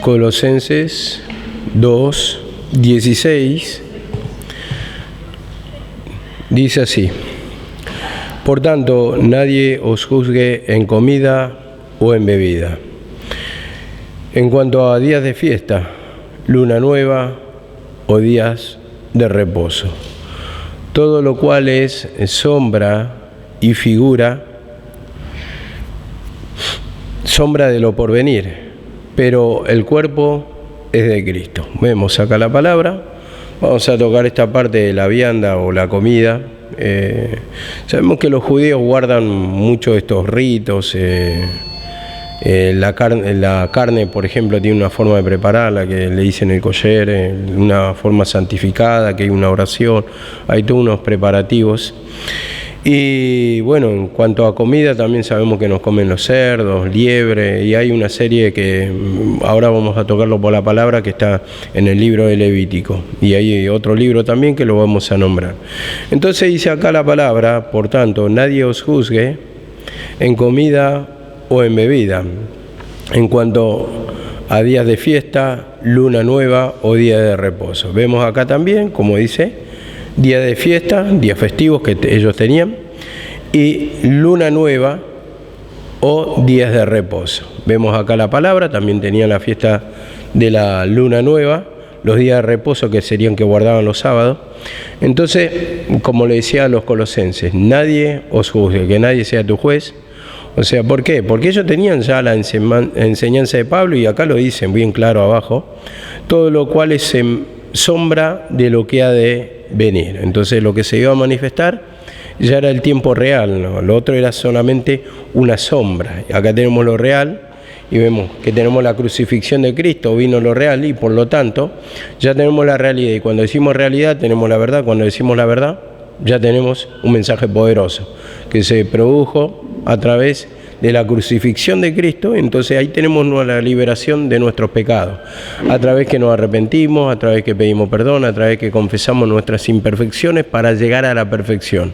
Colosenses 2, 16, dice así: por tanto, nadie os juzgue en comida o en bebida, en cuanto a días de fiesta, luna nueva o días de reposo, todo lo cual es sombra y figura, sombra de lo porvenir, pero el cuerpo es de Cristo. Vemos acá la palabra, vamos a tocar esta parte de la vianda o la comida. Sabemos que los judíos guardan mucho estos ritos. La carne, por ejemplo, tiene una forma de prepararla que le dicen el kosher, una forma santificada, que hay una oración, hay todos unos preparativos. Y bueno, en cuanto a comida también sabemos que nos comen los cerdos, liebre, y hay una serie que ahora vamos a tocarlo por la palabra, que está en el libro de Levítico, y hay otro libro también que lo vamos a nombrar. Entonces dice acá la palabra: por tanto, nadie os juzgue en comida o en bebida, en cuanto a días de fiesta, luna nueva o día de reposo. Vemos acá también, como dice, día de fiesta, días festivos que ellos tenían, y luna nueva o días de reposo. Vemos acá la palabra, también tenían la fiesta de la luna nueva, los días de reposo que serían que guardaban los sábados. Entonces, como le decía a los colosenses, nadie os juzgue, que nadie sea tu juez. O sea, ¿por qué? Porque ellos tenían ya la enseñanza de Pablo, y acá lo dicen bien claro abajo, todo lo cual es sombra de lo que ha de venir. Entonces lo que se iba a manifestar ya era el tiempo real, ¿no? Lo otro era solamente una sombra. Acá tenemos lo real y vemos que tenemos la crucifixión de Cristo, vino lo real, y por lo tanto ya tenemos la realidad. Y cuando decimos realidad tenemos la verdad. Cuando decimos la verdad ya tenemos un mensaje poderoso que se produjo a través de la crucifixión de Cristo. Entonces ahí tenemos la liberación de nuestros pecados, a través que nos arrepentimos, a través que pedimos perdón, a través que confesamos nuestras imperfecciones para llegar a la perfección.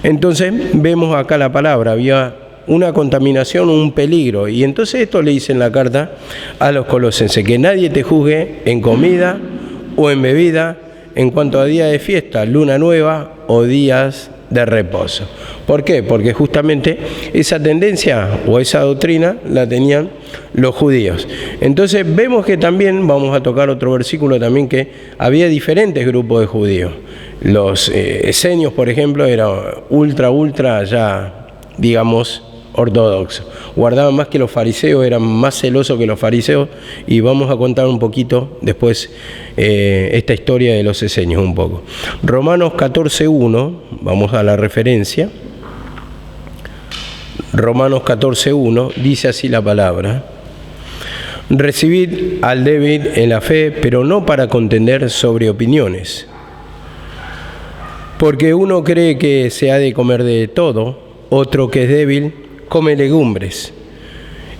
Entonces vemos acá la palabra, había una contaminación, un peligro, y entonces esto le dice en la carta a los colosenses: que nadie te juzgue en comida o en bebida, en cuanto a día de fiesta, luna nueva o días de reposo. ¿Por qué? Porque justamente esa tendencia o esa doctrina la tenían los judíos. Entonces vemos que también, vamos a tocar otro versículo también, que había diferentes grupos de judíos. Los esenios, por ejemplo, eran ultra ya, digamos, ortodoxos. Guardaban más que los fariseos, eran más celosos que los fariseos, y vamos a contar un poquito después esta historia de los esenios un poco. Romanos 14:1, vamos a la referencia. Romanos 14:1 dice así la palabra: recibid al débil en la fe, pero no para contender sobre opiniones, porque uno cree que se ha de comer de todo, otro que es débil come legumbres.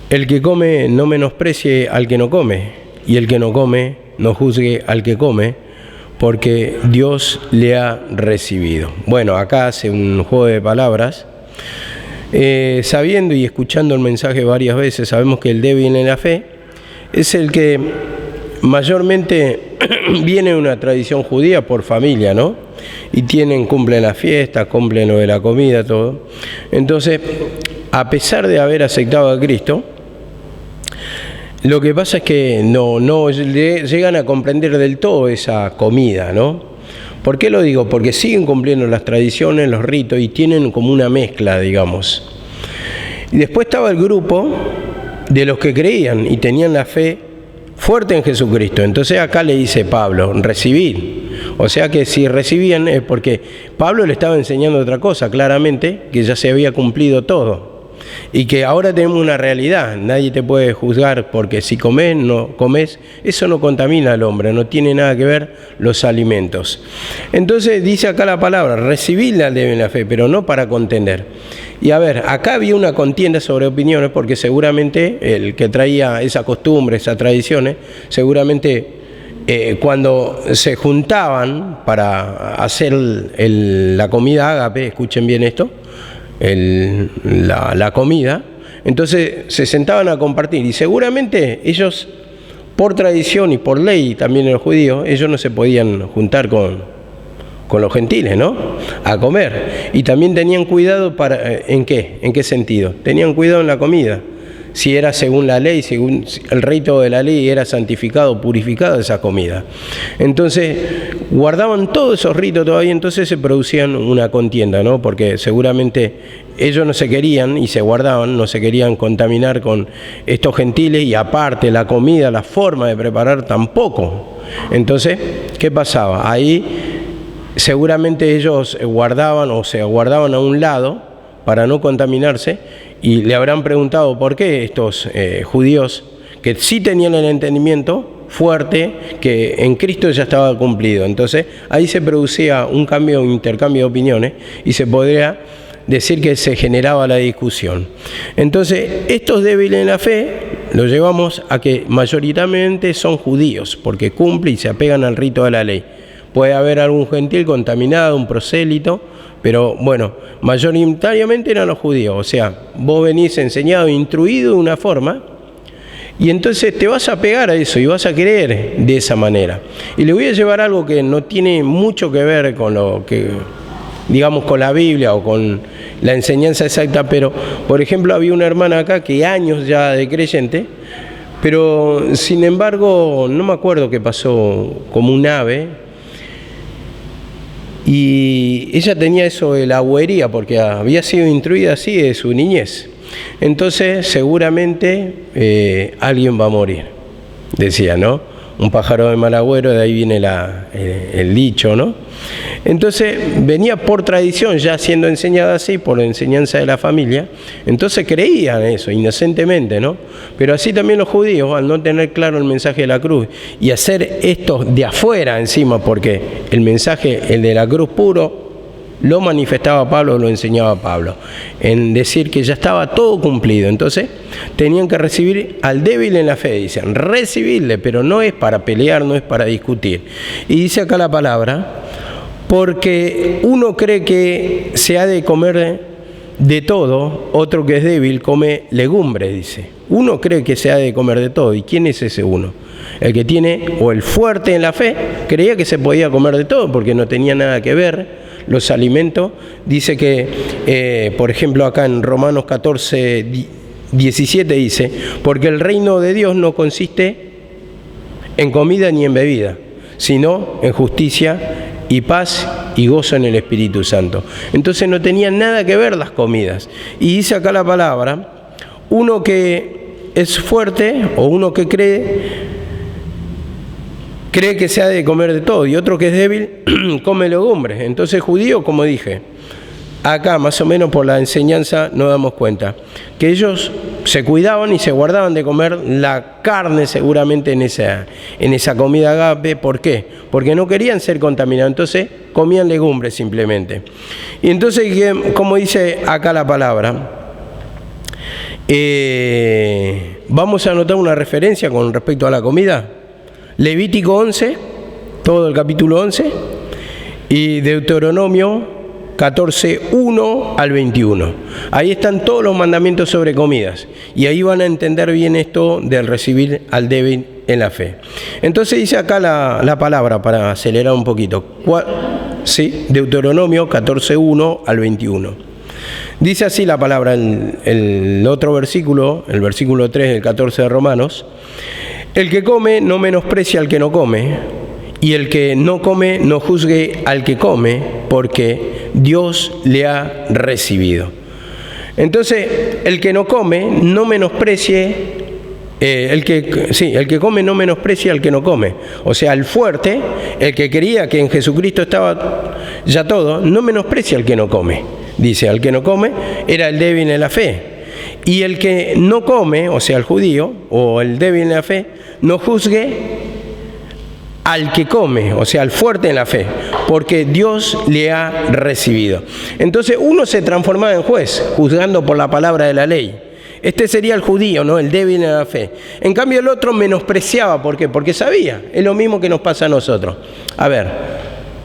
El que come no menosprecie al que no come, y el que no come no juzgue al que come, porque Dios le ha recibido. Bueno, acá hace un juego de palabras. Sabiendo y escuchando el mensaje varias veces, sabemos que el débil en la fe es el que mayormente viene de una tradición judía por familia, ¿no? Y cumplen las fiestas, cumplen lo de la comida, todo. Entonces, a pesar de haber aceptado a Cristo, lo que pasa es que no llegan a comprender del todo esa comida, ¿no? ¿Por qué lo digo? Porque siguen cumpliendo las tradiciones, los ritos, y tienen como una mezcla, digamos. Y después estaba el grupo de los que creían y tenían la fe fuerte en Jesucristo. Entonces acá le dice Pablo: recibid. O sea que si recibían es porque Pablo le estaba enseñando otra cosa, claramente, que ya se había cumplido todo. Y que ahora tenemos una realidad: nadie te puede juzgar porque si comes, no comes, eso no contamina al hombre, no tiene nada que ver los alimentos. Entonces dice acá la palabra: recibidla en la fe, pero no para contender. Y a ver, acá había una contienda sobre opiniones, porque seguramente el que traía esa costumbre, esas tradiciones, seguramente cuando se juntaban para hacer la comida ágape, escuchen bien esto, la comida, entonces se sentaban a compartir, y seguramente ellos por tradición y por ley también en los judíos, ellos no se podían juntar con los gentiles, ¿no? A comer. Y también tenían cuidado ¿en qué? ¿En qué sentido? Tenían cuidado en la comida. Si era según la ley, según el rito de la ley, era santificado, purificado esa comida. Entonces, guardaban todos esos ritos todavía, entonces se producían una contienda, ¿no? Porque seguramente ellos no se querían, y se guardaban, no se querían contaminar con estos gentiles, y aparte la comida, la forma de preparar tampoco. Entonces, ¿qué pasaba? Ahí seguramente ellos guardaban o se guardaban a un lado para no contaminarse, y le habrán preguntado por qué estos judíos, que sí tenían el entendimiento fuerte, que en Cristo ya estaba cumplido. Entonces ahí se producía un intercambio de opiniones, y se podría decir que se generaba la discusión. Entonces estos débiles en la fe lo llevamos a que mayoritariamente son judíos, porque cumplen y se apegan al rito de la ley. Puede haber algún gentil contaminado, un prosélito, pero bueno, mayoritariamente eran los judíos. O sea, vos venís enseñado, instruido de una forma, y entonces te vas a pegar a eso y vas a creer de esa manera. Y le voy a llevar algo que no tiene mucho que ver con lo que, digamos, con la Biblia o con la enseñanza exacta, pero por ejemplo había una hermana acá que años ya de creyente, pero sin embargo no me acuerdo qué pasó, como un ave. Y ella tenía eso de la agüería, porque había sido instruida así de su niñez. Entonces seguramente alguien va a morir, decía, ¿no? Un pájaro de mal agüero, de ahí viene el dicho, ¿no? Entonces venía por tradición, ya siendo enseñada así, por la enseñanza de la familia. Entonces creían eso, inocentemente, ¿no? Pero así también los judíos, al no tener claro el mensaje de la cruz y hacer esto de afuera encima, porque el mensaje, el de la cruz puro, lo manifestaba Pablo, lo enseñaba Pablo, en decir que ya estaba todo cumplido. Entonces tenían que recibir al débil en la fe, dicen, recibirle, pero no es para pelear, no es para discutir. Y dice acá la palabra, porque uno cree que se ha de comer de todo, otro que es débil come legumbres, dice. Uno cree que se ha de comer de todo. ¿Y quién es ese uno? El que tiene, o el fuerte en la fe, creía que se podía comer de todo porque no tenía nada que ver los alimentos. Dice que, por ejemplo, acá en Romanos 14, 17 dice, porque el reino de Dios no consiste en comida ni en bebida, sino en justicia y paz y gozo en el Espíritu Santo. Entonces no tenían nada que ver las comidas. Y dice acá la palabra, uno que es fuerte o uno que cree que se ha de comer de todo, y otro que es débil come legumbres. Entonces judío, como dije, acá más o menos por la enseñanza nos damos cuenta que ellos se cuidaban y se guardaban de comer la carne seguramente en esa comida agape. ¿Por qué? Porque no querían ser contaminados, entonces comían legumbres simplemente. Y entonces, como dice acá la palabra, vamos a anotar una referencia con respecto a la comida. Levítico 11, todo el capítulo 11, y Deuteronomio 14, 1 al 21. Ahí están todos los mandamientos sobre comidas, y ahí van a entender bien esto del recibir al débil en la fe. Entonces dice acá la palabra, para acelerar un poquito. Sí, Deuteronomio 14, 1 al 21. Dice así la palabra, el otro versículo, el versículo 3 del 14 de Romanos. El que come no menosprecia al que no come, y el que no come no juzgue al que come, porque Dios le ha recibido. Entonces, el que no come no menosprecie, el que come no menosprecia al que no come. O sea, el fuerte, el que creía que en Jesucristo estaba ya todo, no menosprecia al que no come. Dice, al que no come era el débil en la fe. Y el que no come, o sea, el judío o el débil en la fe, no juzgue al que come, o sea, al fuerte en la fe, porque Dios le ha recibido. Entonces uno se transformaba en juez, juzgando por la palabra de la ley. Este sería el judío, ¿no? El débil en la fe. En cambio el otro menospreciaba, ¿por qué? Porque sabía. Es lo mismo que nos pasa a nosotros. A ver,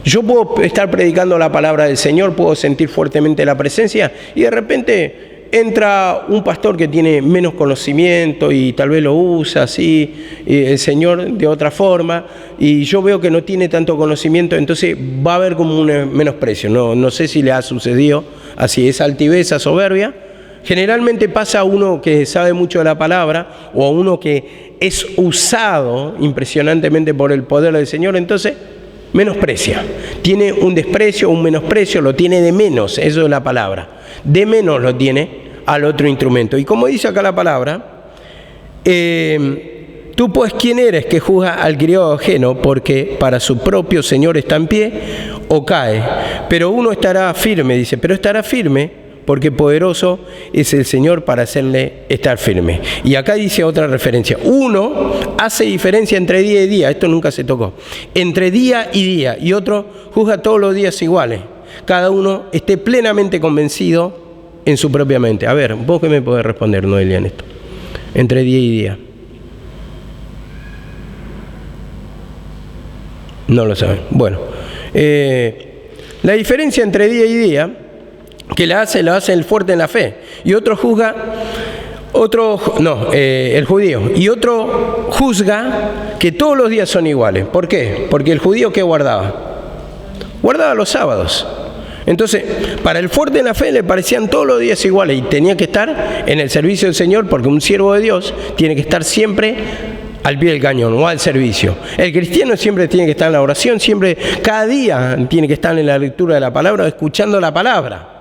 yo puedo estar predicando la palabra del Señor, puedo sentir fuertemente la presencia, y de repente entra un pastor que tiene menos conocimiento y tal vez lo usa así, el Señor de otra forma, y yo veo que no tiene tanto conocimiento, entonces va a haber como un menosprecio. No sé si le ha sucedido así, esa altivez, esa soberbia. Generalmente pasa a uno que sabe mucho de la palabra o a uno que es usado impresionantemente por el poder del Señor, entonces menosprecia, tiene un desprecio, un menosprecio, lo tiene de menos, eso es la palabra, de menos lo tiene al otro instrumento. Y como dice acá la palabra, tú pues ¿quién eres que juzga al criado ajeno? Porque para su propio Señor está en pie o cae, pero uno estará firme, dice, pero estará firme porque poderoso es el Señor para hacerle estar firme. Y acá dice otra referencia. Uno hace diferencia entre día y día, esto nunca se tocó, entre día, y otro juzga todos los días iguales. Cada uno esté plenamente convencido en su propia mente. A ver, ¿vos qué me podés responder, Noelia, en esto? Entre día y día. No lo saben. Bueno, la diferencia entre día y día, que la hace el fuerte en la fe, y otro juzga, el judío, y otro juzga que todos los días son iguales. ¿Por qué? Porque el judío, ¿qué guardaba? Guardaba los sábados. Entonces, para el fuerte en la fe le parecían todos los días iguales y tenía que estar en el servicio del Señor, porque un siervo de Dios tiene que estar siempre al pie del cañón o al servicio. El cristiano siempre tiene que estar en la oración, siempre, cada día tiene que estar en la lectura de la palabra, escuchando la palabra.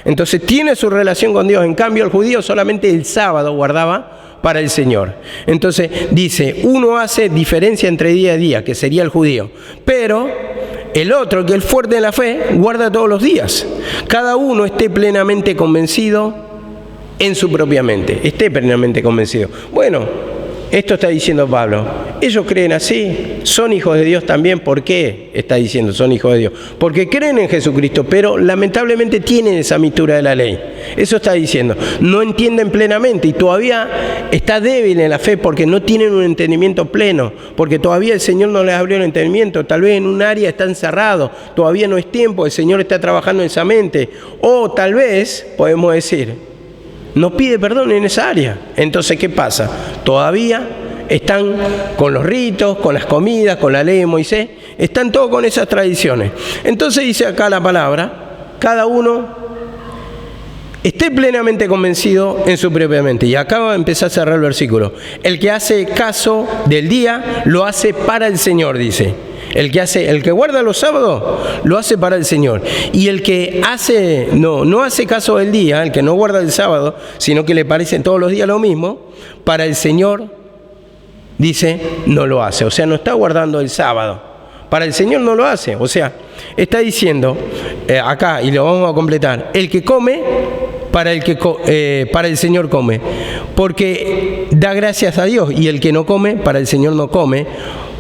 Entonces tiene su relación con Dios. En cambio el judío solamente el sábado guardaba para el Señor. Entonces dice, uno hace diferencia entre día y día, que sería el judío, pero el otro, que es el fuerte en la fe, guarda todos los días. Cada uno esté plenamente convencido en su propia mente, esté plenamente convencido. Bueno, esto está diciendo Pablo. Ellos creen así, son hijos de Dios también. ¿Por qué está diciendo son hijos de Dios? Porque creen en Jesucristo, pero lamentablemente tienen esa mistura de la ley. Eso está diciendo. No entienden plenamente y todavía está débil en la fe porque no tienen un entendimiento pleno, porque todavía el Señor no les abrió el entendimiento. Tal vez en un área está encerrado, todavía no es tiempo, el Señor está trabajando en esa mente. O tal vez, podemos decir, no pide perdón en esa área. Entonces, ¿qué pasa? Todavía están con los ritos, con las comidas, con la ley de Moisés, están todos con esas tradiciones. Entonces dice acá la palabra, cada uno esté plenamente convencido en su propia mente. Y acá va a empezar a cerrar el versículo. El que hace caso del día, lo hace para el Señor, dice. El que guarda los sábados, lo hace para el Señor. Y el que no hace caso del día, el que no guarda el sábado, sino que le parece todos los días lo mismo, para el Señor, dice, no lo hace. O sea, no está guardando el sábado. Para el Señor no lo hace. O sea, está diciendo acá, y lo vamos a completar, el que come, para el Señor come, porque da gracias a Dios. Y el que no come, para el Señor no come,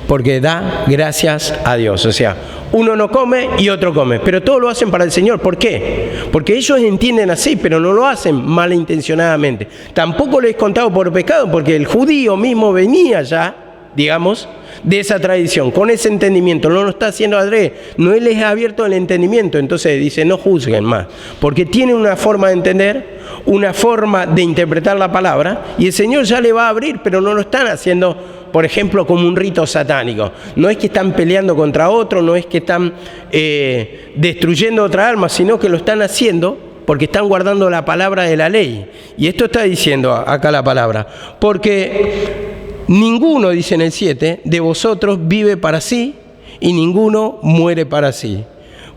porque da gracias a Dios. O sea, uno no come y otro come, pero todos lo hacen para el Señor. ¿Por qué? Porque ellos entienden así, pero no lo hacen malintencionadamente. Tampoco lo es contado por pecado, porque el judío mismo venía ya, digamos, de esa tradición, con ese entendimiento. No lo está haciendo adrede, no les ha abierto el entendimiento. Entonces dice, no juzguen más, porque tienen una forma de entender, una forma de interpretar la palabra, y el Señor ya le va a abrir, pero no lo están haciendo, por ejemplo, como un rito satánico. No es que están peleando contra otro, no es que están destruyendo otra alma, sino que lo están haciendo porque están guardando la palabra de la ley. Y esto está diciendo acá la palabra, porque ninguno, dice en el 7, de vosotros vive para sí y ninguno muere para sí.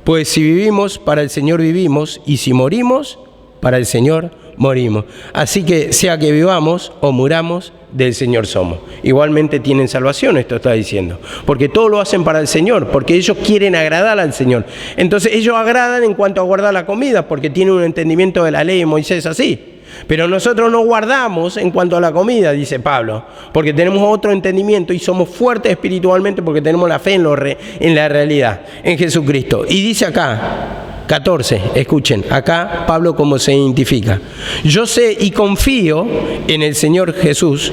Pues si vivimos, para el Señor vivimos, y si morimos, para el Señor morimos. Así que sea que vivamos o muramos, del Señor somos. Igualmente tienen salvación, esto está diciendo, porque todo lo hacen para el Señor, porque ellos quieren agradar al Señor. Entonces ellos agradan en cuanto a guardar la comida, porque tienen un entendimiento de la ley de Moisés así. Pero nosotros no guardamos en cuanto a la comida, dice Pablo, porque tenemos otro entendimiento y somos fuertes espiritualmente porque tenemos la fe en la realidad, en Jesucristo. Y dice acá, 14, escuchen, acá Pablo cómo se identifica. Yo sé y confío en el Señor Jesús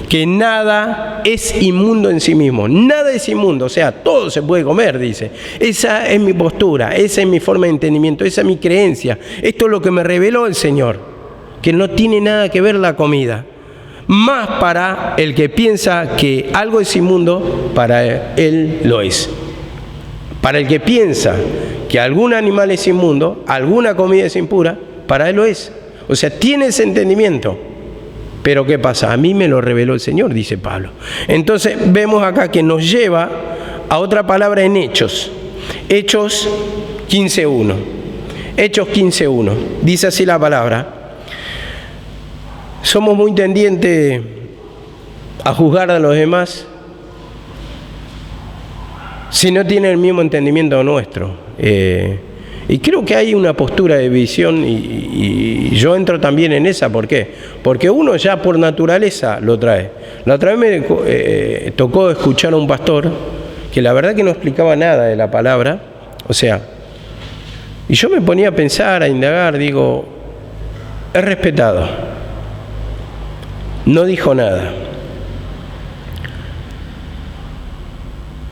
que nada es inmundo en sí mismo, nada es inmundo, o sea, todo se puede comer, dice. Esa es mi postura, esa es mi forma de entendimiento, esa es mi creencia, esto es lo que me reveló el Señor. que no tiene nada que ver la comida. Más para el que piensa que algo es inmundo, para él lo es. Para el que piensa que algún animal es inmundo, alguna comida es impura, para él lo es. O sea, tiene ese entendimiento. Pero ¿qué pasa? A mí me lo reveló el Señor, dice Pablo. Entonces vemos acá que nos lleva a otra palabra en Hechos. Hechos 15:1. Hechos 15:1. Dice así la palabra. Somos muy tendientes a juzgar a los demás si no tienen el mismo entendimiento nuestro. Y creo que hay una postura de visión y yo entro también en esa. ¿Por qué? Porque uno ya por naturaleza lo trae. La otra vez me tocó escuchar a un pastor que la verdad que no explicaba nada de la palabra. O sea, y yo me ponía a pensar, a indagar, digo, es respetado. No dijo nada.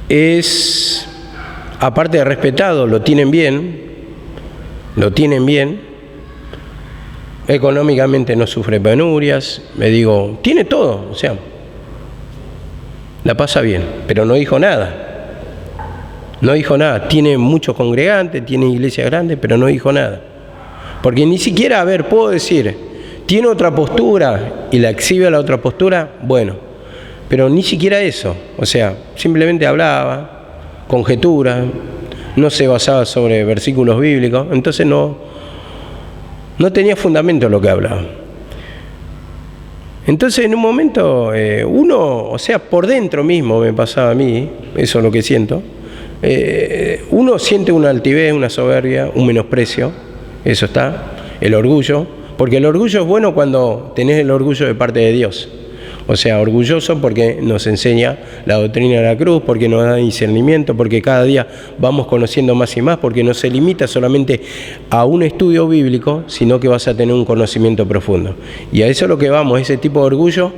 Es, aparte de respetado, lo tienen bien, económicamente no sufre penurias, me digo, tiene todo, o sea, la pasa bien, pero no dijo nada. No dijo nada, tiene muchos congregantes, tiene iglesia grande, pero no dijo nada. Porque ni siquiera, a ver, puedo decir, tiene otra postura y la exhibe a la otra postura, bueno, pero ni siquiera eso, o sea, simplemente hablaba, conjetura, no se basaba sobre versículos bíblicos, entonces no tenía fundamento lo que hablaba. Entonces en un momento uno, o sea, por dentro mismo me pasaba a mí, eso es lo que siento, uno siente una altivez, una soberbia, un menosprecio, eso está, el orgullo, porque el orgullo es bueno cuando tenés el orgullo de parte de Dios. O sea, orgulloso porque nos enseña la doctrina de la cruz, porque nos da discernimiento, porque cada día vamos conociendo más y más, porque no se limita solamente a un estudio bíblico, sino que vas a tener un conocimiento profundo. Y a eso es lo que vamos, ese tipo de orgullo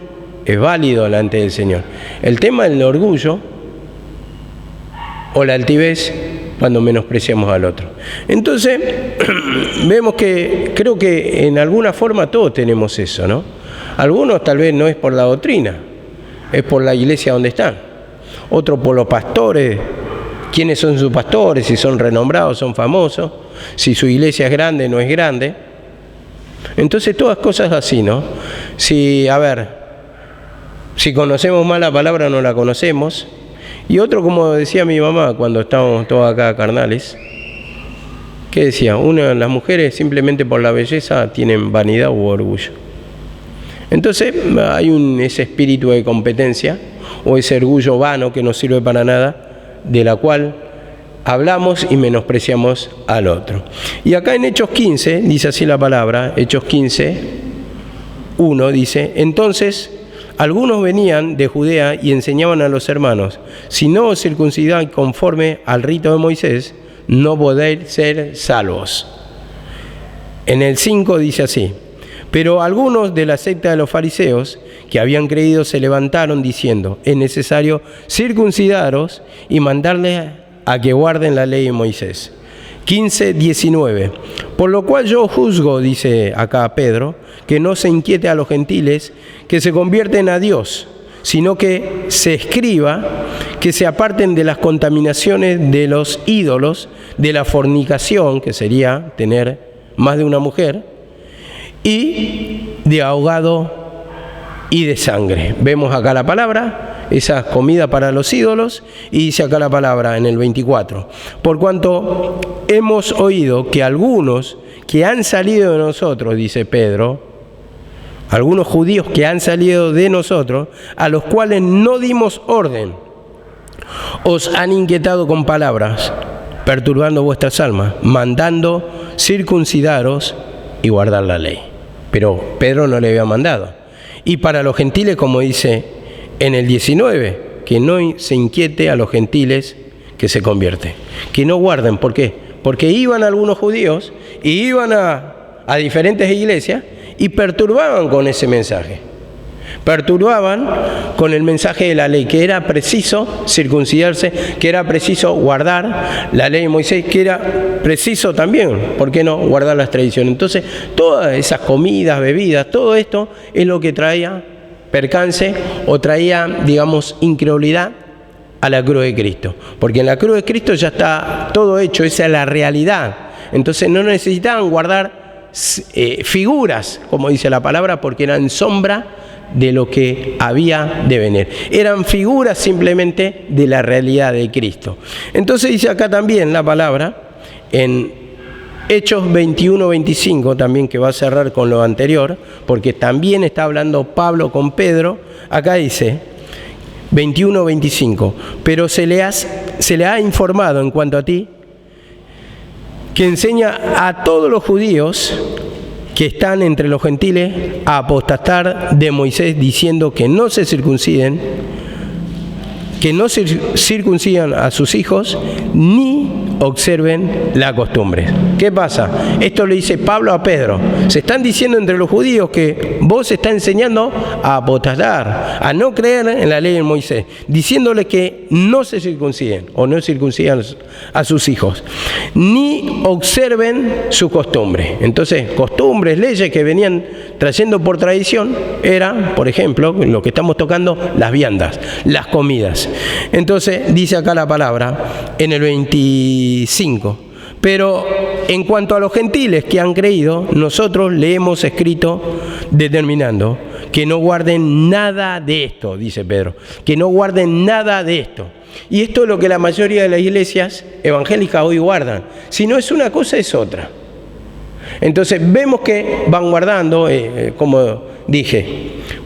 es válido delante del Señor. El tema del orgullo o la altivez cuando menospreciamos al otro. Entonces, vemos que creo que en alguna forma todos tenemos eso, ¿no? Algunos tal vez no es por la doctrina, es por la iglesia donde están. Otros por los pastores, quiénes son sus pastores, si son renombrados, son famosos, si su iglesia es grande, no es grande. Entonces todas cosas así, ¿no? Si conocemos mal la palabra, no la conocemos. Y otro, como decía mi mamá cuando estábamos todos acá carnales, ¿qué decía? Las mujeres simplemente por la belleza tienen vanidad u orgullo. Entonces hay ese espíritu de competencia o ese orgullo vano que no sirve para nada, de la cual hablamos y menospreciamos al otro. Y acá en Hechos 15, dice así la palabra, Hechos 15:1 dice, entonces algunos venían de Judea y enseñaban a los hermanos, si no os circuncidáis conforme al rito de Moisés, no podéis ser salvos. En el 5 dice así, pero algunos de la secta de los fariseos que habían creído se levantaron diciendo, es necesario circuncidaros y mandarles a que guarden la ley de Moisés. 15:19, por lo cual yo juzgo, dice acá Pedro, que no se inquiete a los gentiles que se convierten a Dios, sino que se escriba que se aparten de las contaminaciones de los ídolos, de la fornicación, que sería tener más de una mujer, y de ahogado y de sangre. Vemos acá la palabra, esa comida para los ídolos, y dice acá la palabra en el 24, por cuanto hemos oído que algunos que han salido de nosotros, dice Pedro, algunos judíos que han salido de nosotros, a los cuales no dimos orden, os han inquietado con palabras, perturbando vuestras almas, mandando circuncidaros y guardar la ley. Pero Pedro no le había mandado. Y para los gentiles, como dice en el 19, que no se inquiete a los gentiles que se convierten, que no guarden. ¿Por qué? Porque iban algunos judíos y iban a diferentes iglesias y perturbaban con ese mensaje. Perturbaban con el mensaje de la ley, que era preciso circuncidarse, que era preciso guardar la ley de Moisés, que era preciso también, ¿por qué no?, guardar las tradiciones. Entonces, todas esas comidas, bebidas, todo esto es lo que traía percance o traía, digamos, incredulidad a la cruz de Cristo. Porque en la cruz de Cristo ya está todo hecho, esa es la realidad. Entonces no necesitaban guardar figuras, como dice la palabra, porque eran sombra de lo que había de venir. Eran figuras simplemente de la realidad de Cristo. Entonces dice acá también la palabra, en Hechos 21-25, también, que va a cerrar con lo anterior, porque también está hablando Pablo con Pedro. Acá dice 21-25, pero se le ha informado en cuanto a ti, que enseña a todos los judíos que están entre los gentiles a apostatar de Moisés, diciendo que no se circunciden, que no circuncidan a sus hijos, ni observen la costumbre. ¿Qué pasa? Esto le dice Pablo a Pedro. Se están diciendo entre los judíos que vos estás enseñando a apostatar, a no creer en la ley de Moisés, diciéndole que no se circunciden o no circuncidan a sus hijos, ni observen su costumbre. Entonces, costumbres, leyes que venían trayendo por tradición, eran, por ejemplo, lo que estamos tocando, las viandas, las comidas. Entonces, dice acá la palabra, en el 25, pero en cuanto a los gentiles que han creído, nosotros le hemos escrito determinando que no guarden nada de esto, dice Pedro, que no guarden nada de esto. Y esto es lo que la mayoría de las iglesias evangélicas hoy guardan. Si no es una cosa, es otra. Entonces vemos que van guardando, como dije,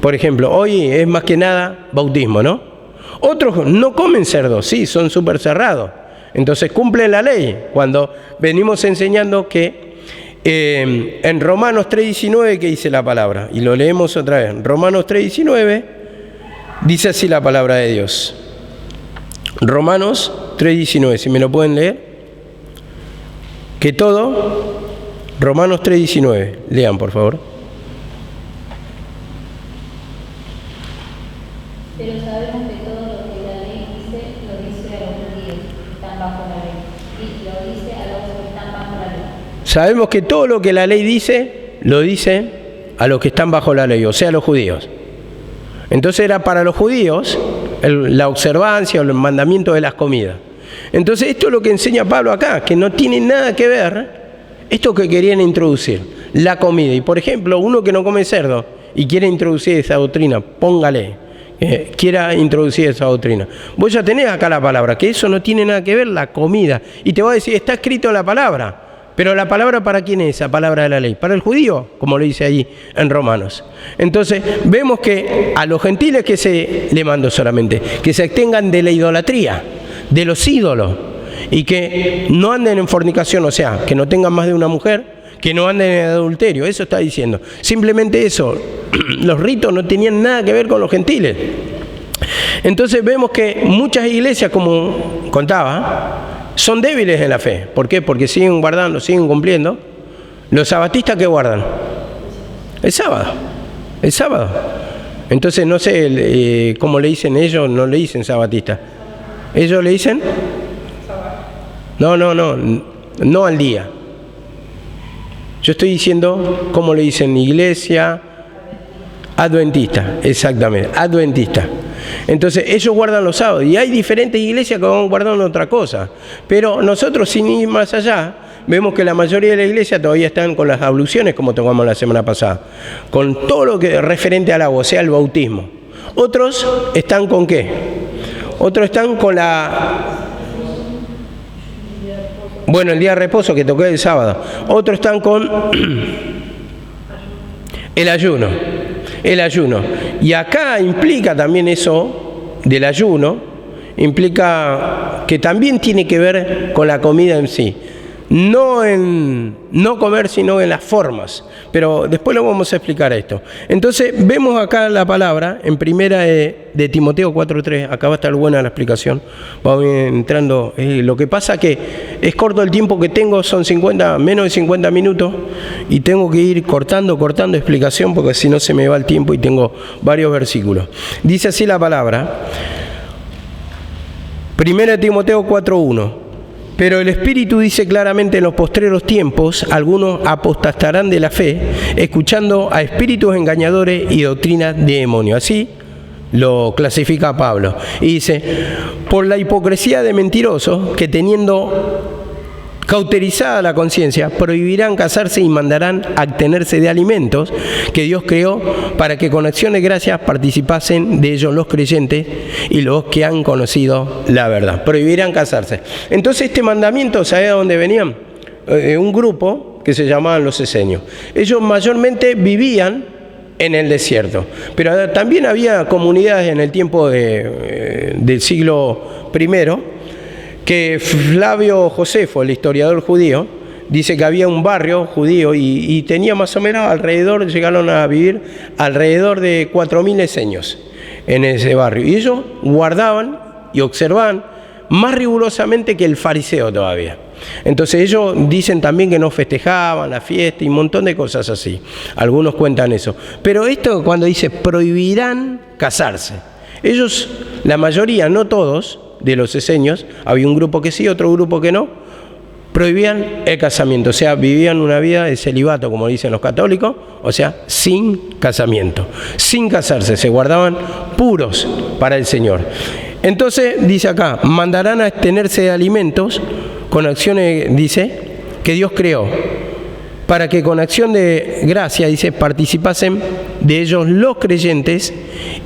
por ejemplo, hoy es más que nada bautismo, ¿no? Otros no comen cerdo, sí, son súper cerrados. Entonces cumplen la ley. Cuando venimos enseñando que en Romanos 3:19, que dice la palabra, y lo leemos otra vez, Romanos 3:19, dice así la palabra de Dios. Romanos 3:19, si me lo pueden leer. Que todo, Romanos 3:19, lean por favor. Pero sabemos que todo lo que la ley dice, lo dice a los judíos que están bajo la ley, y lo dice a los que están bajo la ley. Sabemos que todo lo que la ley dice, lo dice a los que están bajo la ley, o sea, a los judíos. Entonces era para los judíos la observancia o el mandamiento de las comidas. Entonces esto es lo que enseña Pablo acá, que no tiene nada que ver esto que querían introducir, la comida. Y por ejemplo, uno que no come cerdo y quiere introducir esa doctrina, póngale, quiera introducir esa doctrina. Vos ya tenés acá la palabra, que eso no tiene nada que ver, la comida. Y te va a decir, está escrito en la palabra. Pero la palabra, ¿para quién es esa palabra de la ley? Para el judío, como lo dice allí en Romanos. Entonces, vemos que a los gentiles que se le mando solamente, que se abstengan de la idolatría, de los ídolos, y que no anden en fornicación, o sea, que no tengan más de una mujer, que no anden en adulterio, eso está diciendo. Simplemente eso, los ritos no tenían nada que ver con los gentiles. Entonces vemos que muchas iglesias, como contaba, son débiles en la fe. ¿Por qué? Porque siguen guardando, siguen cumpliendo. Los sabatistas, ¿qué guardan? El sábado. El sábado. Entonces no sé cómo le dicen ellos, no le dicen sabatistas. ¿Ellos le dicen? No al día. Yo estoy diciendo cómo le dicen iglesia adventista, exactamente, adventista. Entonces ellos guardan los sábados y hay diferentes iglesias que van guardando otra cosa. Pero nosotros, sin ir más allá, vemos que la mayoría de la iglesia todavía están con las abluciones, como tocamos la semana pasada, con todo lo que es referente al agua, o sea, el bautismo. Otros están con ¿qué? Otros están con el día de reposo que toqué el sábado. Otros están con el ayuno. El ayuno. Y acá implica también eso del ayuno, implica que también tiene que ver con la comida en sí. no comer, sino en las formas. Pero después lo vamos a explicar esto. Entonces, vemos acá la palabra en primera de Timoteo 4:3. Acá va a estar buena la explicación. Vamos entrando. Lo que pasa que es corto el tiempo que tengo, son menos de 50 minutos, y tengo que ir cortando explicación, porque si no se me va el tiempo y tengo varios versículos. Dice así la palabra. Primera de Timoteo 4:1. Pero el Espíritu dice claramente: en los postreros tiempos algunos apostatarán de la fe, escuchando a espíritus engañadores y doctrinas de demonios. Así lo clasifica Pablo. Y dice: por la hipocresía de mentirosos que, teniendo cauterizada la conciencia, prohibirán casarse y mandarán abstenerse de alimentos que Dios creó para que con acción de gracias participasen de ellos los creyentes y los que han conocido la verdad. Prohibirán casarse. Entonces este mandamiento, ¿sabe de dónde venían? Un grupo que se llamaban los esenios. Ellos mayormente vivían en el desierto, pero también había comunidades en el tiempo del siglo I, que Flavio Josefo, el historiador judío, dice que había un barrio judío y tenía más o menos alrededor, llegaron a vivir alrededor de 4.000 esenios en ese barrio. Y ellos guardaban y observaban más rigurosamente que el fariseo todavía. Entonces ellos dicen también que no festejaban la fiesta y un montón de cosas así. Algunos cuentan eso. Pero esto, cuando dice prohibirán casarse, ellos, la mayoría, no todos, de los esenios, había un grupo que sí, otro grupo que no, prohibían el casamiento, o sea, vivían una vida de celibato, como dicen los católicos, o sea, sin casamiento, sin casarse, se guardaban puros para el Señor. Entonces, dice acá, mandarán a abstenerse de alimentos con acciones, dice, que Dios creó, para que con acción de gracia, dice, participasen de ellos los creyentes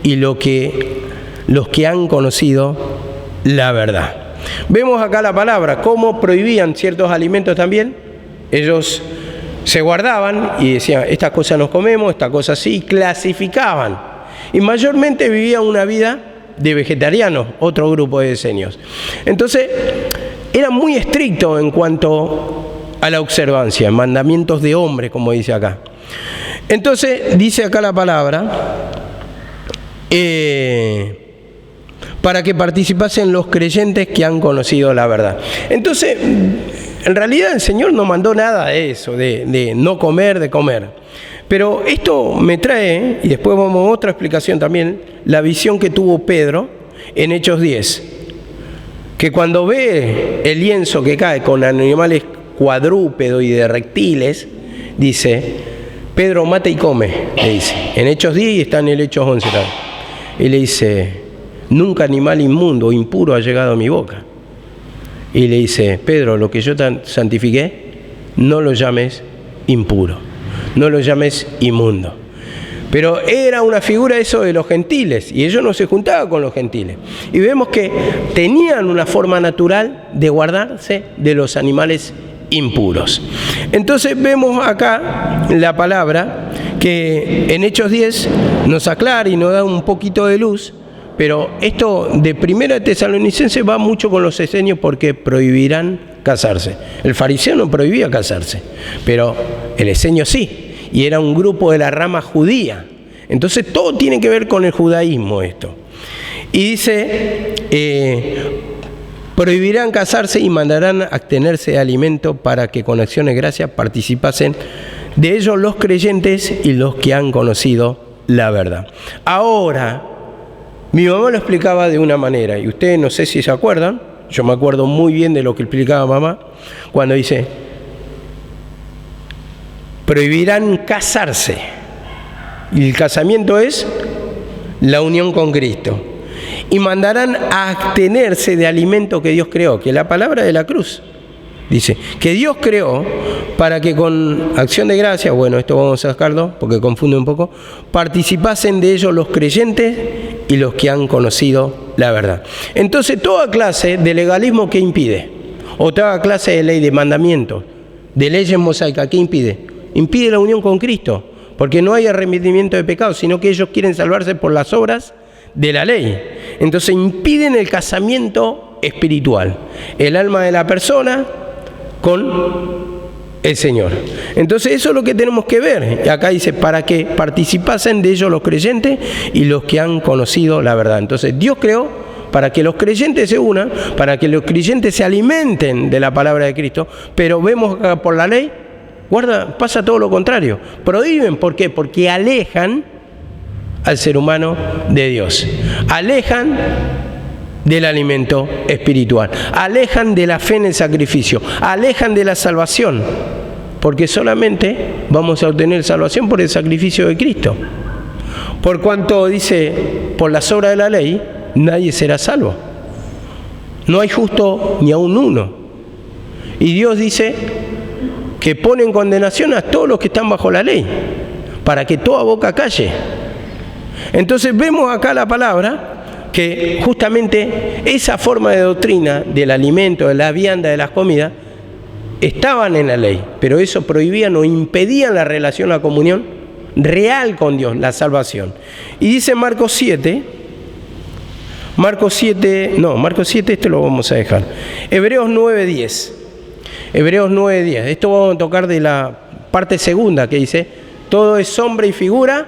y los que han conocido la verdad. Vemos acá la palabra, cómo prohibían ciertos alimentos también. Ellos se guardaban y decían, estas cosas nos comemos, estas cosas sí, clasificaban. Y mayormente vivían una vida de vegetarianos, otro grupo de esenios. Entonces, eran muy estrictos en cuanto a la observancia, mandamientos de hombre, como dice acá. Entonces, dice acá la palabra, para que participasen los creyentes que han conocido la verdad. Entonces, en realidad el Señor no mandó nada de eso, de no comer, de comer. Pero esto me trae, y después vamos a otra explicación también, la visión que tuvo Pedro en Hechos 10. Que cuando ve el lienzo que cae con animales cuadrúpedos y de reptiles, dice, Pedro, mata y come, le dice. En Hechos 10 y está en el Hechos 11 también. Y le dice, nunca animal inmundo o impuro ha llegado a mi boca. Y le dice, Pedro, lo que yo santifiqué, no lo llames impuro, no lo llames inmundo. Pero era una figura eso de los gentiles, y ellos no se juntaban con los gentiles. Y vemos que tenían una forma natural de guardarse de los animales impuros. Entonces vemos acá la palabra que en Hechos 10 nos aclara y nos da un poquito de luz. Pero esto de Primera de Tesalonicenses va mucho con los esenios porque prohibirán casarse. El fariseo no prohibía casarse, pero el esenio sí, y era un grupo de la rama judía. Entonces todo tiene que ver con el judaísmo esto. Y dice, prohibirán casarse y mandarán abstenerse de alimento para que con acciones de gracia participasen de ellos los creyentes y los que han conocido la verdad. Ahora, mi mamá lo explicaba de una manera, y ustedes no sé si se acuerdan, yo me acuerdo muy bien de lo que explicaba mamá, cuando dice, prohibirán casarse, y el casamiento es la unión con Cristo, y mandarán a abstenerse de alimento que Dios creó, que es la palabra de la cruz. Dice, que Dios creó para que con acción de gracia, bueno, esto vamos a sacarlo porque confunde un poco, participasen de ellos los creyentes y los que han conocido la verdad. Entonces, toda clase de legalismo, ¿qué impide? O toda clase de ley, de mandamientos, de leyes mosaicas, ¿qué impide? Impide la unión con Cristo, porque no hay arrepentimiento de pecados, sino que ellos quieren salvarse por las obras de la ley. Entonces, impiden el casamiento espiritual. El alma de la persona con el Señor. Entonces eso es lo que tenemos que ver. Acá dice, para que participasen de ellos los creyentes y los que han conocido la verdad. Entonces Dios creó para que los creyentes se unan, para que los creyentes se alimenten de la palabra de Cristo, pero vemos acá por la ley, pasa todo lo contrario. Prohíben, ¿por qué? Porque alejan al ser humano de Dios. Alejan del alimento espiritual. Alejan de la fe en el sacrificio. Alejan de la salvación. Porque solamente vamos a obtener salvación por el sacrificio de Cristo. Por cuanto dice, por las obras de la ley, nadie será salvo. No hay justo ni aun uno. Y Dios dice que pone en condenación a todos los que están bajo la ley, para que toda boca calle. Entonces vemos acá la palabra que justamente esa forma de doctrina del alimento, de la vianda, de las comidas, estaban en la ley, pero eso prohibían o impedían la relación, la comunión real con Dios, la salvación. Y dice Marcos 7, esto lo vamos a dejar. Hebreos 9:10. Hebreos 9:10. Esto vamos a tocar de la parte segunda que dice, todo es sombra y figura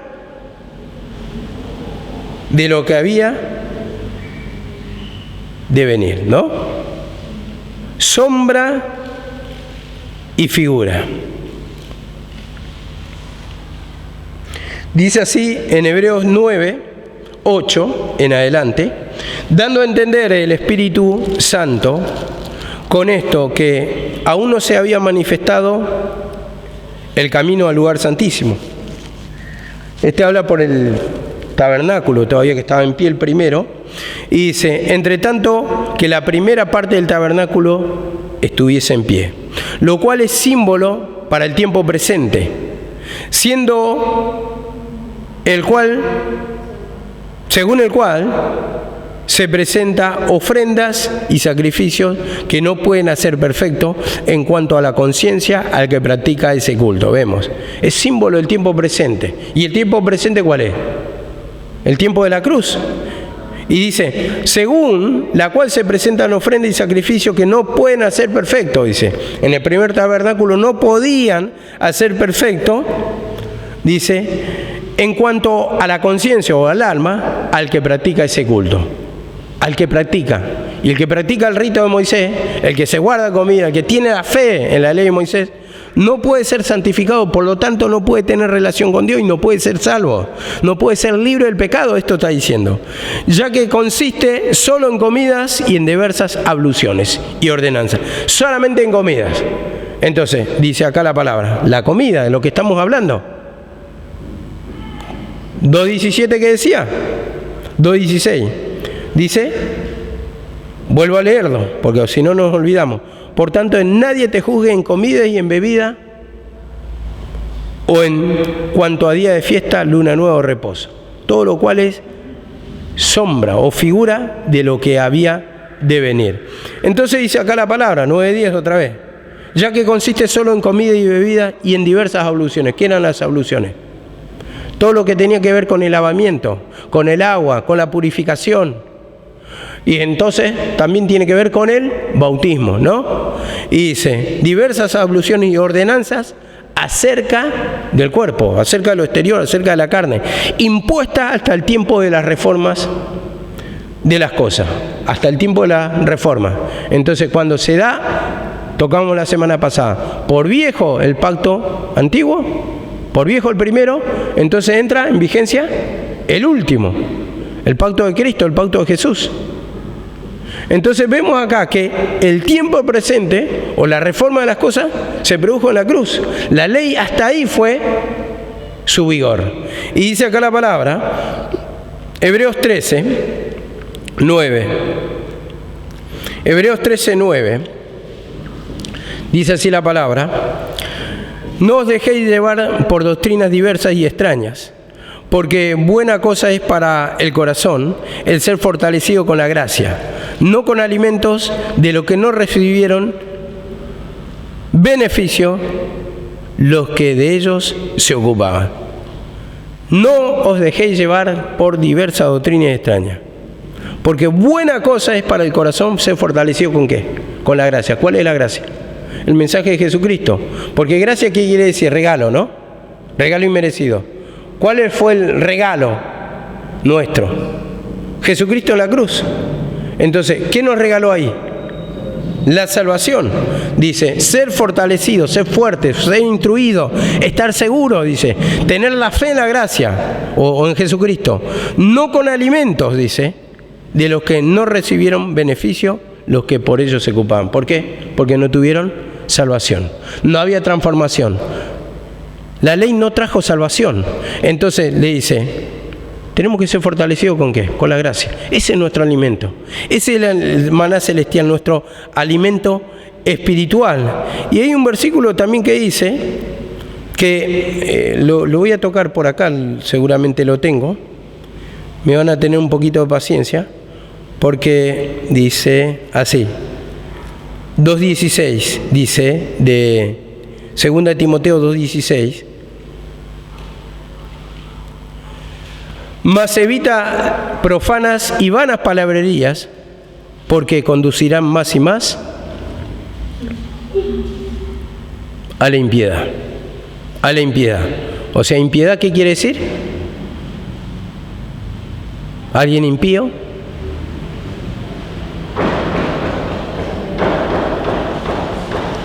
de lo que había de venir, ¿no? Sombra y figura. Dice así en Hebreos 9:8 en adelante, dando a entender el Espíritu Santo con esto que aún no se había manifestado el camino al lugar santísimo. Este habla por el tabernáculo, todavía que estaba en pie el primero, y dice, entre tanto que la primera parte del tabernáculo estuviese en pie, lo cual es símbolo para el tiempo presente, siendo el cual, según el cual se presenta ofrendas y sacrificios que no pueden hacer perfecto en cuanto a la conciencia al que practica ese culto. Vemos, es símbolo del tiempo presente. ¿Y el tiempo presente cuál es? El tiempo de la cruz. Y dice, según la cual se presentan ofrendas y sacrificios que no pueden hacer perfecto, dice. En el primer tabernáculo no podían hacer perfecto, dice, en cuanto a la conciencia o al alma, al que practica ese culto. Al que practica. Y el que practica el rito de Moisés, el que se guarda comida, el que tiene la fe en la ley de Moisés, no puede ser santificado, por lo tanto no puede tener relación con Dios y no puede ser salvo. No puede ser libre del pecado, esto está diciendo. Ya que consiste solo en comidas y en diversas abluciones y ordenanzas. Solamente en comidas. Entonces, dice acá la palabra, la comida, de lo que estamos hablando. 2.17, ¿qué decía? 2.16. Dice, vuelvo a leerlo, porque si no nos olvidamos. Por tanto, en nadie te juzgue en comida y en bebida, o en cuanto a día de fiesta, luna nueva o reposo. Todo lo cual es sombra o figura de lo que había de venir. Entonces dice acá la palabra, 9:10 otra vez. Ya que consiste solo en comida y bebida y en diversas abluciones. ¿Qué eran las abluciones? Todo lo que tenía que ver con el lavamiento, con el agua, con la purificación. Y entonces también tiene que ver con el bautismo, ¿no? Y dice, diversas abluciones y ordenanzas acerca del cuerpo, acerca de lo exterior, acerca de la carne, impuesta hasta el tiempo de las reformas de las cosas, hasta el tiempo de la reforma. Entonces cuando se da, tocamos la semana pasada, por viejo el pacto antiguo, por viejo el primero, entonces entra en vigencia el último, el pacto de Cristo, el pacto de Jesús. Entonces vemos acá que el tiempo presente o la reforma de las cosas se produjo en la cruz. La ley hasta ahí fue su vigor. Y dice acá la palabra, Hebreos 13:9. Hebreos 13:9. Dice así la palabra, no os dejéis llevar por doctrinas diversas y extrañas, porque buena cosa es para el corazón el ser fortalecido con la gracia, no con alimentos de lo que no recibieron beneficio los que de ellos se ocupaban. No os dejéis llevar por diversas doctrinas extrañas, porque buena cosa es para el corazón ser fortalecido ¿con qué? Con la gracia. ¿Cuál es la gracia? el mensaje de Jesucristo. Porque gracia, ¿qué quiere decir? Regalo, ¿no? Regalo inmerecido. ¿Cuál fue el regalo nuestro? Jesucristo en la cruz. Entonces, ¿qué nos regaló ahí? La salvación. Dice, ser fortalecido, ser fuerte, ser instruido, estar seguro, dice, tener la fe en la gracia o en Jesucristo, no con alimentos, dice, de los que no recibieron beneficio, los que por ellos se ocupaban. ¿Por qué? Porque no tuvieron salvación, no había transformación. La ley no trajo salvación. Entonces le dice, tenemos que ser fortalecidos ¿con qué? Con la gracia. Ese es nuestro alimento. Ese es el maná celestial, nuestro alimento espiritual. Y hay un versículo también que dice, que lo voy a tocar por acá, seguramente lo tengo. Me van a tener un poquito de paciencia, porque dice así. 2.16 dice, de 2 Timoteo 2.16. Mas evita profanas y vanas palabrerías, porque conducirán más y más a la impiedad. A la impiedad. O sea, impiedad, ¿qué quiere decir? ¿Alguien impío?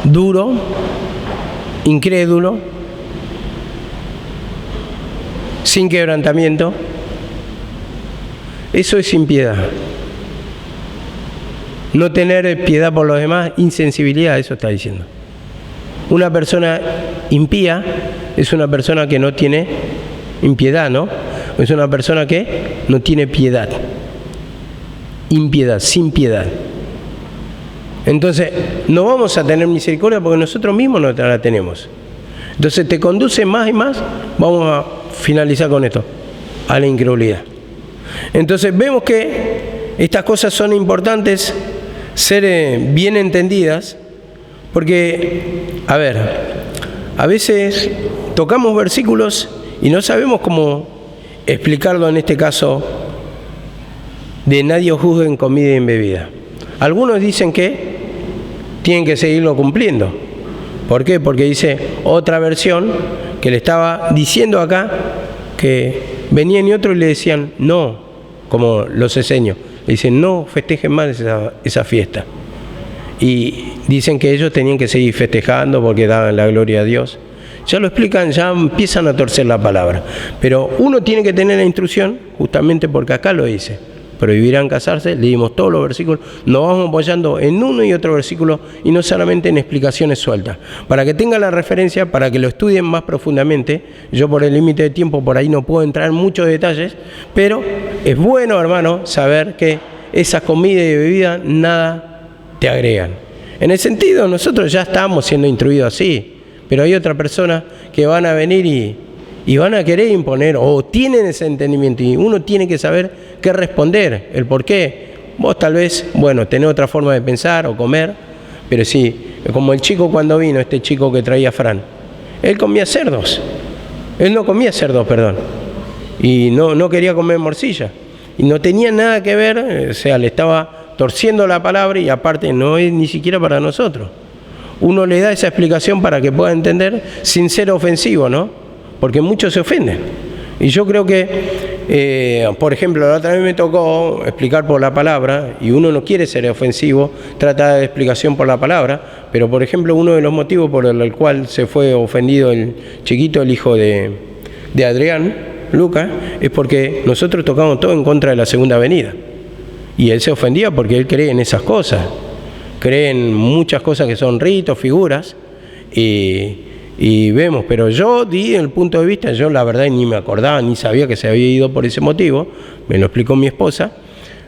Duro, incrédulo, sin quebrantamiento. Eso es impiedad. No tener piedad por los demás, insensibilidad, eso está diciendo. Una persona impía es una persona que no tiene impiedad, ¿no? Es una persona que no tiene piedad. Impiedad, sin piedad. Entonces, no vamos a tener misericordia porque nosotros mismos no la tenemos. Entonces, te conduce más y más, vamos a finalizar con esto, a la incredulidad. Entonces, vemos que estas cosas son importantes ser bien entendidas, porque, a ver, a veces tocamos versículos y no sabemos cómo explicarlo, en este caso, de nadie os juzgue en comida y en bebida. Algunos dicen que tienen que seguirlo cumpliendo. ¿Por qué? Porque dice otra versión que le estaba diciendo acá que venían y otros y le decían no, como los eseños. Le dicen no festejen más esa fiesta. Y dicen que ellos tenían que seguir festejando porque daban la gloria a Dios. Ya lo explican, ya empiezan a torcer la palabra. Pero uno tiene que tener la instrucción, justamente porque acá lo dice. Prohibirán casarse, leímos todos los versículos, nos vamos apoyando en uno y otro versículo y no solamente en explicaciones sueltas. Para que tengan la referencia, para que lo estudien más profundamente, yo por el límite de tiempo por ahí no puedo entrar en muchos detalles, pero es bueno, hermano, saber que esa comida y bebida nada te agregan. En el sentido, nosotros ya estamos siendo instruidos así, pero hay otras personas que van a venir y van a querer imponer, o tienen ese entendimiento, y uno tiene que saber qué responder, el por qué. Vos tal vez, bueno, tenés otra forma de pensar o comer, pero sí, como el chico cuando vino, este chico que traía Fran, él comía cerdos, él no comía cerdos, perdón, y no quería comer morcilla, y no tenía nada que ver, o sea, le estaba torciendo la palabra, y aparte no es ni siquiera para nosotros. Uno le da esa explicación para que pueda entender sin ser ofensivo, ¿no? Porque muchos se ofenden. Y yo creo que, por ejemplo, la otra vez me tocó explicar por la palabra, y uno no quiere ser ofensivo, trata de explicación por la palabra, pero por ejemplo uno de los motivos por el cual se fue ofendido el chiquito, el hijo de Adrián, Lucas, es porque nosotros tocamos todo en contra de la segunda venida. Y él se ofendía porque él cree en esas cosas, cree en muchas cosas que son ritos, figuras, y vemos, pero yo di el punto de vista, yo la verdad ni me acordaba, ni sabía que se había ido por ese motivo, me lo explicó mi esposa.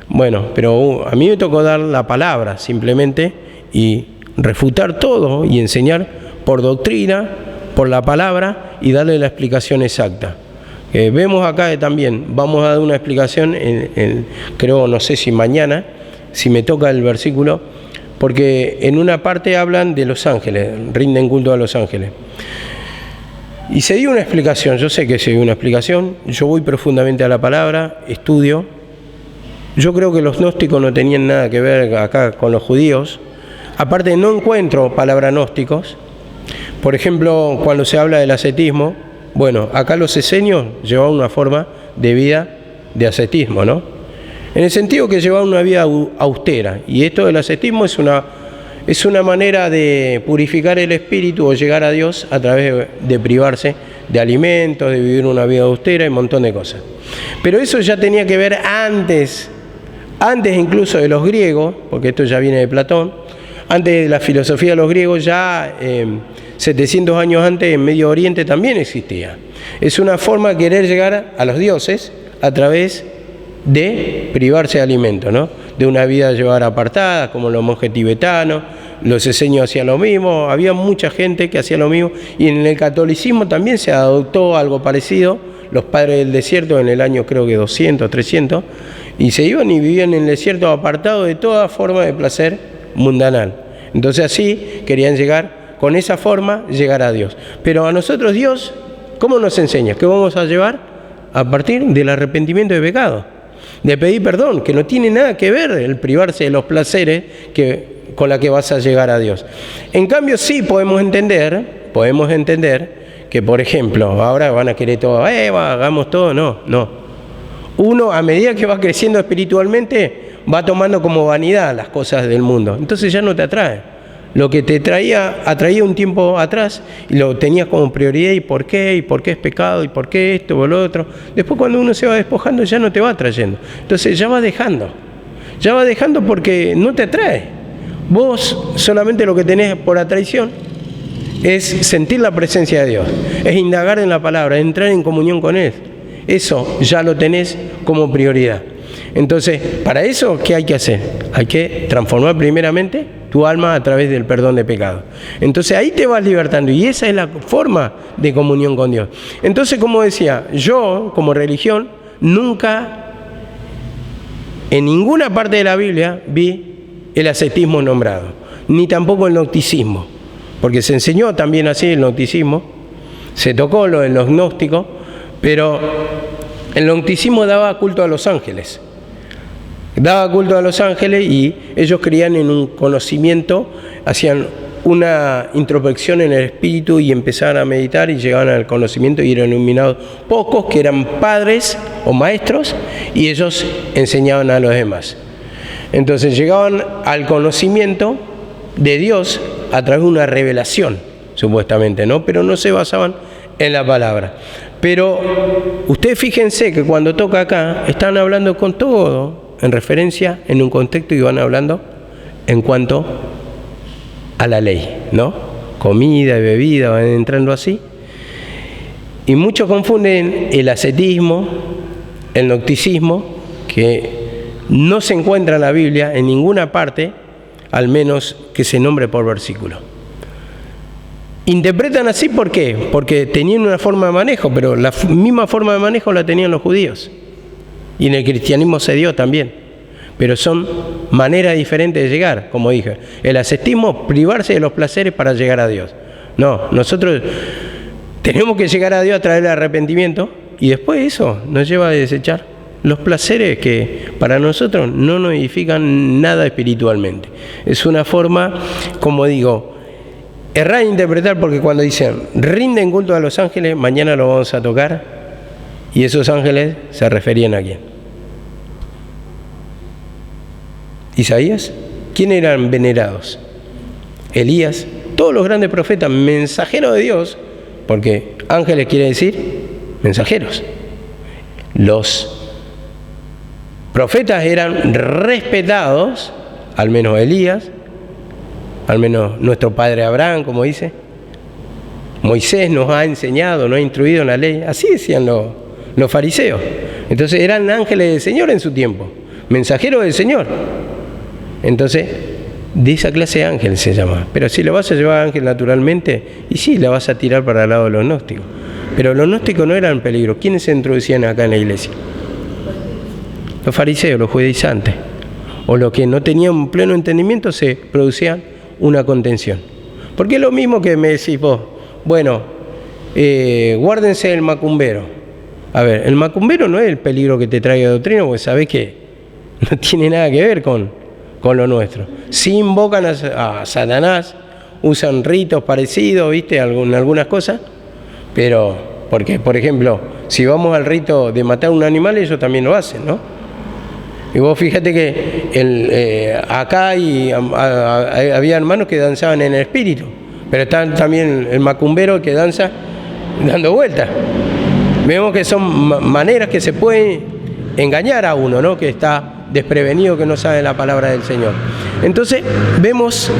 Bueno, pero a mí me tocó dar la palabra simplemente y refutar todo y enseñar por doctrina, por la palabra y darle la explicación exacta. Vemos acá también, vamos a dar una explicación, creo, no sé si mañana, si me toca el versículo, porque en una parte hablan de los ángeles, rinden culto a los ángeles. Y se dio una explicación, yo sé que se dio una explicación, yo voy profundamente a la palabra, estudio. Yo creo que los gnósticos no tenían nada que ver acá con los judíos, Aparte, no encuentro palabras gnósticos. Por ejemplo, cuando se habla del ascetismo, bueno, acá los esenios llevaban una forma de vida de ascetismo, ¿no? En el sentido que llevaban una vida austera. Y esto del ascetismo es una manera de purificar el espíritu o llegar a Dios a través de privarse de alimentos, de vivir una vida austera y un montón de cosas. Pero eso ya tenía que ver antes incluso de los griegos, porque esto ya viene de Platón, antes de la filosofía de los griegos, ya 700 años antes en Medio Oriente también existía. Es una forma de querer llegar a los dioses a través de privarse de alimentos, ¿no? De una vida llevar apartada, como los monjes tibetanos, los esenios hacían lo mismo, había mucha gente que hacía lo mismo, y en el catolicismo también se adoptó algo parecido, los padres del desierto en el año creo que 200, 300, y se iban y vivían en el desierto apartados de toda forma de placer mundanal. Entonces así querían llegar, con esa forma, llegar a Dios. Pero a nosotros Dios, ¿cómo nos enseña? ¿Qué vamos a llevar? A partir del arrepentimiento de pecado, de pedir perdón, que no tiene nada que ver el privarse de los placeres con la que vas a llegar a Dios. En cambio sí podemos entender que, por ejemplo, ahora van a querer todo, hagamos todo, no. Uno, a medida que va creciendo espiritualmente, va tomando como vanidad las cosas del mundo. Entonces ya no te atrae. Lo que te atraía un tiempo atrás y lo tenías como prioridad, y por qué es pecado, y por qué esto o lo otro. Después cuando uno se va despojando ya no te va atrayendo. Entonces ya va dejando porque no te atrae. Vos solamente lo que tenés por atracción es sentir la presencia de Dios, es indagar en la palabra, entrar en comunión con Él. Eso ya lo tenés como prioridad. Entonces, para eso, ¿qué hay que hacer? Hay que transformar primeramente tu alma a través del perdón de pecado. Entonces ahí te vas libertando, y esa es la forma de comunión con Dios. Entonces, como decía, yo como religión nunca en ninguna parte de la Biblia vi el ascetismo nombrado, ni tampoco el gnosticismo, porque se enseñó también así el gnosticismo, se tocó lo de los gnósticos, pero el gnosticismo daba culto a los ángeles. Y ellos creían en un conocimiento, hacían una introspección en el espíritu y empezaban a meditar y llegaban al conocimiento y eran iluminados pocos que eran padres o maestros, y ellos enseñaban a los demás. Entonces llegaban al conocimiento de Dios a través de una revelación, supuestamente, ¿no? Pero no se basaban en la palabra. Pero ustedes fíjense que cuando toca acá, están hablando con todo en referencia, en un contexto, y van hablando en cuanto a la ley, ¿no? Comida y bebida, van entrando así. Y muchos confunden el ascetismo, el gnosticismo, que no se encuentra en la Biblia en ninguna parte, al menos que se nombre por versículo. Interpretan así, ¿por qué? Porque tenían una forma de manejo, pero la misma forma de manejo la tenían los judíos. Y en el cristianismo se dio también. Pero son maneras diferentes de llegar, como dije. El ascetismo, privarse de los placeres para llegar a Dios. No, nosotros tenemos que llegar a Dios a través del arrepentimiento, y después eso nos lleva a desechar los placeres que para nosotros no nos edifican nada espiritualmente. Es una forma, como digo, errar en interpretar, porque cuando dicen rinden culto a los ángeles, mañana lo vamos a tocar, y esos ángeles se referían a quién. Isaías, ¿quién eran venerados? Elías, todos los grandes profetas, mensajeros de Dios, porque ángeles quiere decir mensajeros. Los profetas eran respetados, al menos Elías, al menos nuestro padre Abraham, como dice. Moisés nos ha enseñado, nos ha instruido en la ley. Así decían los fariseos. Entonces eran ángeles del Señor en su tiempo, mensajeros del Señor. Entonces, de esa clase de ángel se llama. Pero si lo vas a llevar a ángel naturalmente, y sí, la vas a tirar para el lado de los gnósticos. Pero los gnósticos no eran peligro. ¿Quiénes se introducían acá en la iglesia? Los fariseos, los judaizantes. O los que no tenían pleno entendimiento, se producían una contención. Porque es lo mismo que me decís vos, bueno, guárdense del macumbero. A ver, el macumbero no es el peligro que te traiga doctrina, porque sabés que no tiene nada que ver con con lo nuestro. Sí invocan a Satanás, usan ritos parecidos, ¿viste? Algunas cosas, pero, porque, por ejemplo, si vamos al rito de matar un animal, ellos también lo hacen, ¿no? Y vos fíjate que acá había hermanos que danzaban en el espíritu, pero está también el macumbero que danza dando vueltas. Vemos que son maneras que se pueden engañar a uno, ¿no? Que está desprevenido, que no sabe la palabra del Señor. Entonces vemos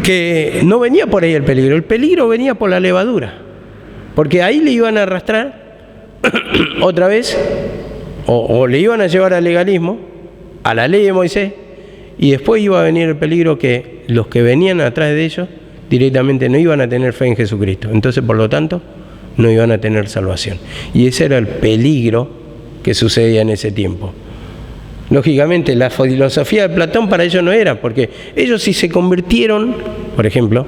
que no venía por ahí el peligro venía por la levadura, porque ahí le iban a arrastrar otra vez, o le iban a llevar al legalismo, a la ley de Moisés, y después iba a venir el peligro que los que venían atrás de ellos directamente no iban a tener fe en Jesucristo. Entonces, por lo tanto, no iban a tener salvación. Y ese era el peligro que sucedía en ese tiempo. Lógicamente, la filosofía de Platón para ellos no era, porque ellos sí se convirtieron, por ejemplo,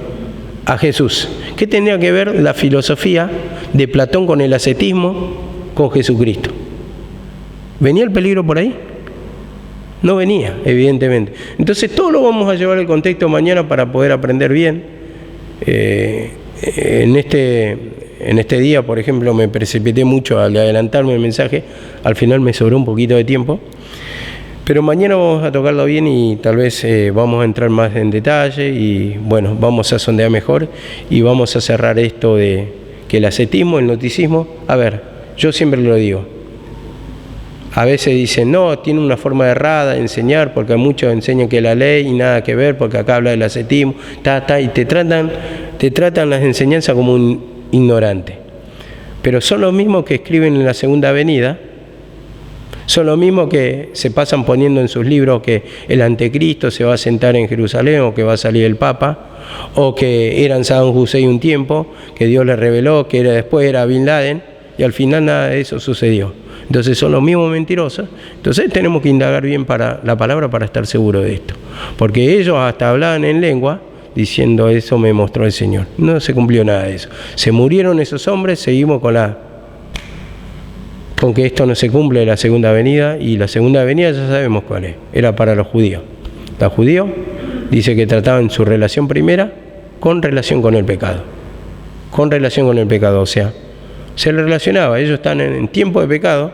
a Jesús. ¿Qué tenía que ver la filosofía de Platón con el ascetismo, con Jesucristo? ¿Venía el peligro por ahí? No venía, evidentemente. Entonces, todo lo vamos a llevar al contexto mañana para poder aprender bien. En este día, por ejemplo, me precipité mucho al adelantarme el mensaje. Al final me sobró un poquito de tiempo. Pero mañana vamos a tocarlo bien y tal vez vamos a entrar más en detalle y bueno, vamos a sondear mejor y vamos a cerrar esto de que el ascetismo, el gnosticismo, a ver, yo siempre lo digo, a veces dicen, no, tiene una forma errada de enseñar porque muchos enseñan que la ley y nada que ver porque acá habla del ascetismo, y te tratan las enseñanzas como un ignorante. Pero son los mismos que escriben en la segunda venida, son los mismos que se pasan poniendo en sus libros que el anticristo se va a sentar en Jerusalén o que va a salir el Papa, o que eran Saddam Hussein un tiempo, que Dios les reveló que después era Bin Laden, y al final nada de eso sucedió. Entonces son los mismos mentirosos. Entonces tenemos que indagar bien para la palabra para estar seguros de esto. Porque ellos hasta hablaban en lengua diciendo eso me mostró el Señor. No se cumplió nada de eso. Se murieron esos hombres, seguimos con que esto no se cumple la segunda venida, y la segunda venida ya sabemos cuál es, era para los judíos. Los judíos dice que trataban su relación primera con relación con el pecado. Con relación con el pecado, o sea, se le relacionaba, ellos están en tiempo de pecado,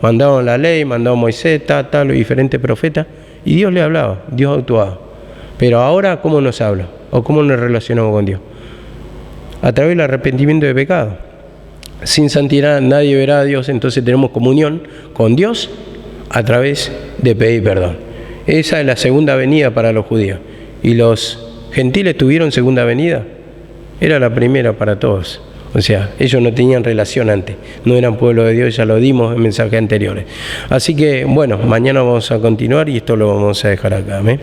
mandaban la ley, mandaban Moisés, los diferentes profetas, y Dios le hablaba, Dios actuaba. Pero ahora, ¿cómo nos habla? ¿O cómo nos relacionamos con Dios? A través del arrepentimiento de pecado. Sin santidad nadie verá a Dios, entonces tenemos comunión con Dios a través de pedir perdón. Esa es la segunda venida para los judíos. ¿Y los gentiles tuvieron segunda venida? Era la primera para todos. O sea, ellos no tenían relación antes, no eran pueblo de Dios, ya lo dimos en mensajes anteriores. Así que, bueno, mañana vamos a continuar y esto lo vamos a dejar acá. ¿eh?